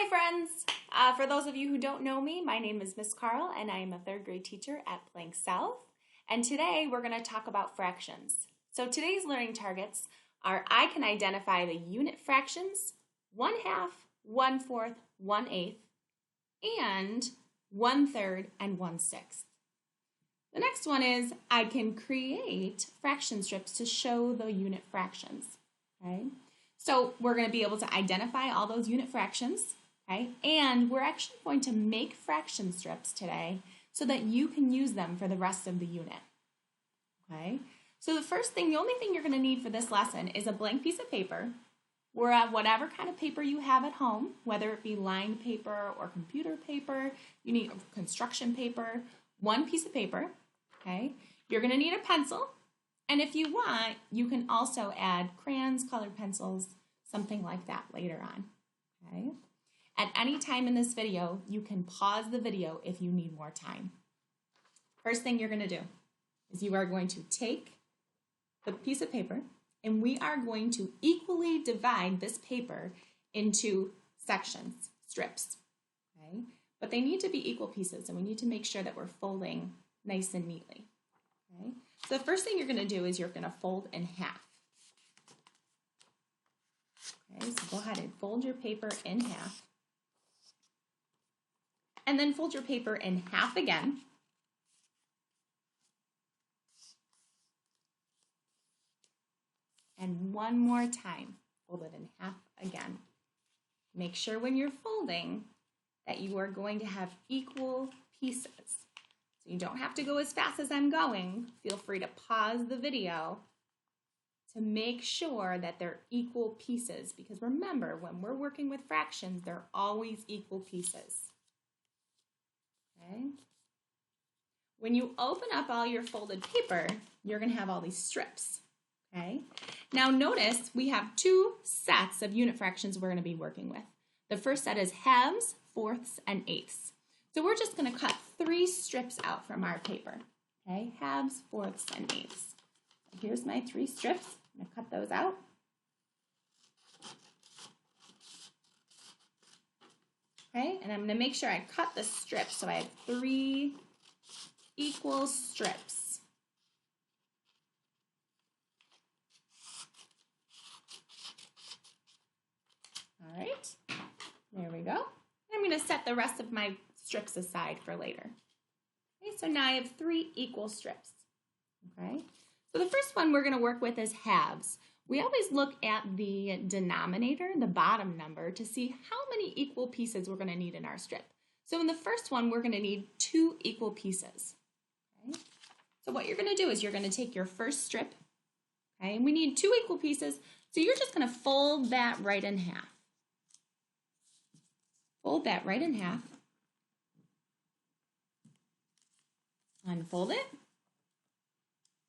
Hi friends! For those of you who don't know me, my name is Miss Carl and I am a third grade teacher at Plank South. And today we're going to talk about fractions. So today's learning targets are I can identify the unit fractions 1/2, 1/4, 1/8, and 1/3 and 1/6. The next one is I can create fraction strips to show the unit fractions. Okay? So we're going to be able to identify all those unit fractions. Okay? And we're actually going to make fraction strips today so that you can use them for the rest of the unit. Okay? So the only thing you're going to need for this lesson is a blank piece of paper, or whatever kind of paper you have at home, whether it be lined paper or computer paper, you need construction paper, one piece of paper. Okay? You're going to need a pencil, and if you want, you can also add crayons, colored pencils, something like that later on. Okay? At any time in this video, you can pause the video if you need more time. First thing you're going to do is you are going to take the piece of paper and we are going to equally divide this paper into sections, strips. Okay? But they need to be equal pieces and we need to make sure that we're folding nice and neatly. Okay? So the first thing you're going to do is you're going to fold in half. Okay, so go ahead and fold your paper in half. And then fold your paper in half again. And one more time, fold it in half again. Make sure when you're folding that you are going to have equal pieces. So you don't have to go as fast as I'm going. Feel free to pause the video to make sure that they're equal pieces, because remember, when we're working with fractions, they're always equal pieces. Okay? When you open up all your folded paper, you're going to have all these strips. Okay? Now notice we have two sets of unit fractions we're going to be working with. The first set is halves, fourths, and eighths. So we're just going to cut 3 strips out from our paper. Okay? Halves, fourths, and eighths. So here's my 3 strips. I'm going to cut those out. Okay, and I'm going to make sure I cut the strips so I have 3 equal strips. All right, there we go. And I'm going to set the rest of my strips aside for later. Okay, so now I have 3 equal strips. Okay, so the first one we're going to work with is halves. We always look at the denominator, the bottom number, to see how many equal pieces we're going to need in our strip. So in the first one, we're going to need 2 equal pieces. Okay? So what you're going to do is you're going to take your first strip, okay, and we need 2 equal pieces, so you're just going to fold that right in half. Fold that right in half. Unfold it.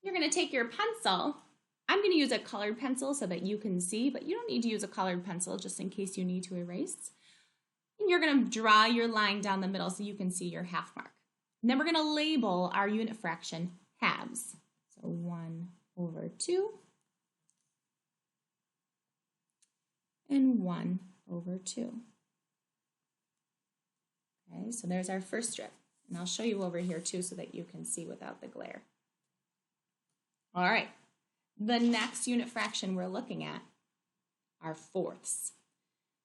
You're going to take your pencil. I'm going to use a colored pencil so that you can see, but you don't need to use a colored pencil just in case you need to erase. And you're going to draw your line down the middle so you can see your half mark. And then we're going to label our unit fraction halves. So 1/2 and 1/2. Okay, so there's our first strip. And I'll show you over here too so that you can see without the glare. All right. The next unit fraction we're looking at are fourths.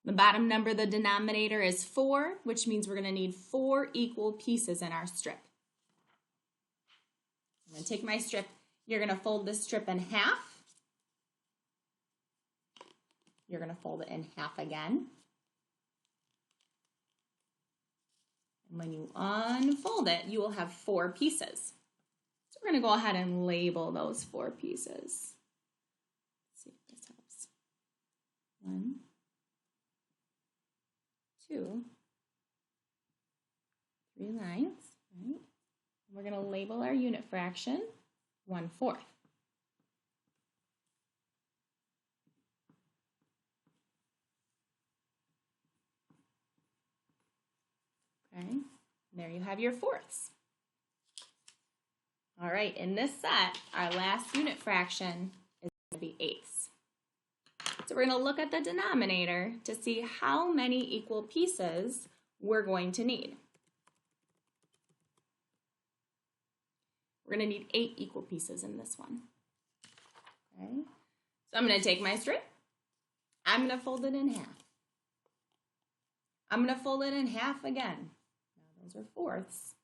The bottom number, the denominator, is 4, which means we're going to need 4 equal pieces in our strip. I'm going to take my strip. You're going to fold this strip in half. You're going to fold it in half again. And when you unfold it, you will have 4 pieces. So we're going to go ahead and label those 4 pieces. Let's see if this helps. 1, 2, 3 lines. Right? We're going to label our unit fraction 1/4. Okay, there you have your fourths. All right, in this set, our last unit fraction is going to be eighths. So we're going to look at the denominator to see how many equal pieces we're going to need. We're going to need 8 equal pieces in this one. Okay. So I'm going to take my strip. I'm going to fold it in half. I'm going to fold it in half again. Now those are fourths.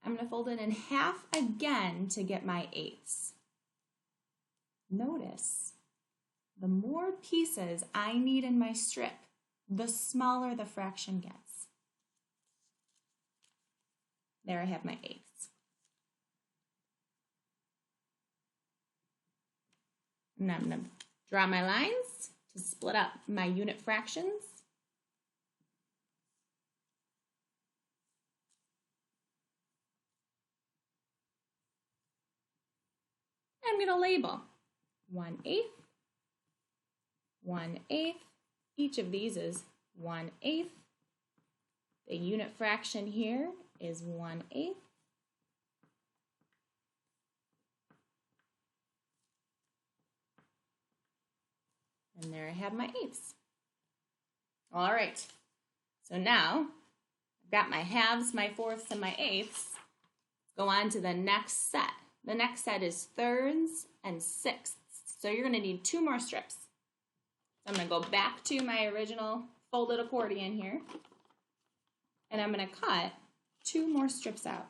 I'm going to fold it in half again to get my eighths. Notice, the more pieces I need in my strip, the smaller the fraction gets. There I have my eighths. And I'm going to draw my lines to split up my unit fractions. I'm going to label 1/8, 1/8. Each of these is 1/8. The unit fraction here is 1/8. And there I have my eighths. All right, so now I've got my halves, my fourths, and my eighths. Go on to the next set. The next set is thirds and sixths. So you're going to need 2 more strips. So I'm going to go back to my original folded accordion here. And I'm going to cut 2 more strips out.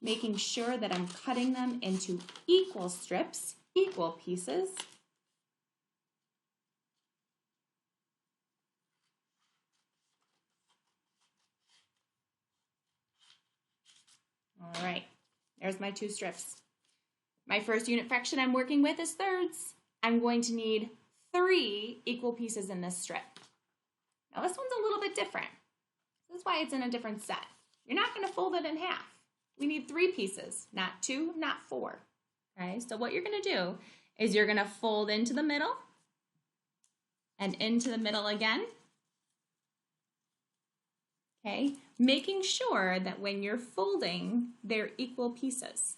Making sure that I'm cutting them into equal strips, equal pieces. All right, there's my 2 strips. My first unit fraction I'm working with is thirds. I'm going to need 3 equal pieces in this strip. Now this one's a little bit different. This is why it's in a different set. You're not going to fold it in half. We need 3 pieces, not 2, not 4. Okay, so what you're going to do is you're going to fold into the middle and into the middle again. Okay, making sure that when you're folding, they're equal pieces.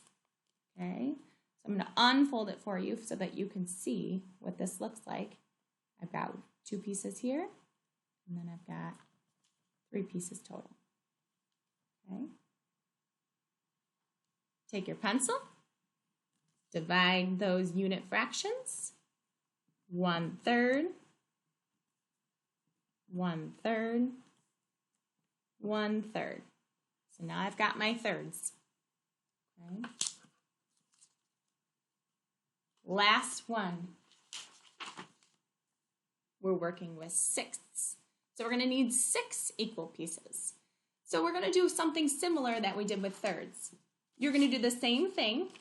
Okay, so I'm going to unfold it for you so that you can see what this looks like. I've got 2 pieces here, and then I've got 3 pieces total. Okay, take your pencil, divide those unit fractions, 1/3, 1/3, 1/3. So now I've got my thirds. Okay. Last one. We're working with sixths. So we're going to need 6 equal pieces. So we're going to do something similar that we did with thirds. You're going to do the same thing,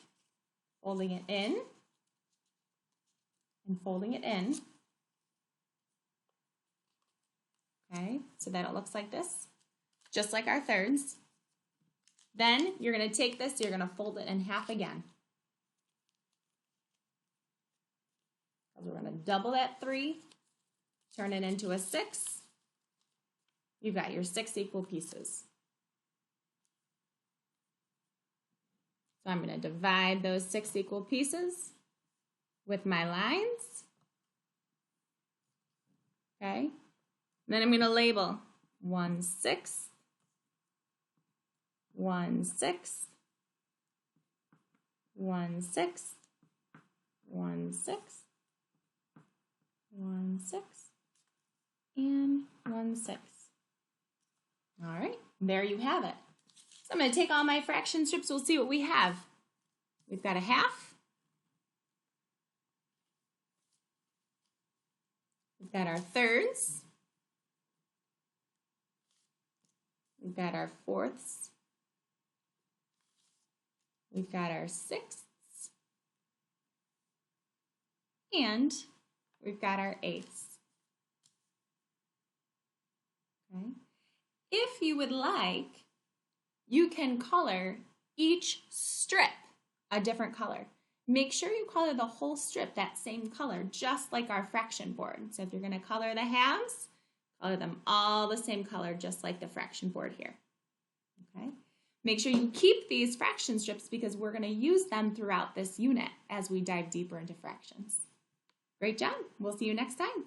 folding it in and folding it in. Okay, so that it looks like this, just like our thirds. Then you're going to take this, you're going to fold it in half again. We're going to double that 3, turn it into a 6. You've got your 6 equal pieces. So I'm going to divide those 6 equal pieces with my lines. Okay. Then I'm going to label 1/6, 1/6, 1/6, 1/6, 1/6, and 1/6. All right, there you have it. So I'm going to take all my fraction strips. We'll see what we have. We've got a half. We've got our thirds. We've got our fourths. We've got our sixths. And we've got our eighths. Okay. If you would like, you can color each strip a different color. Make sure you color the whole strip that same color, just like our fraction board. So if you're going to color the halves, color them all the same color, just like the fraction board here. Okay. Make sure you keep these fraction strips because we're going to use them throughout this unit as we dive deeper into fractions. Great job. We'll see you next time.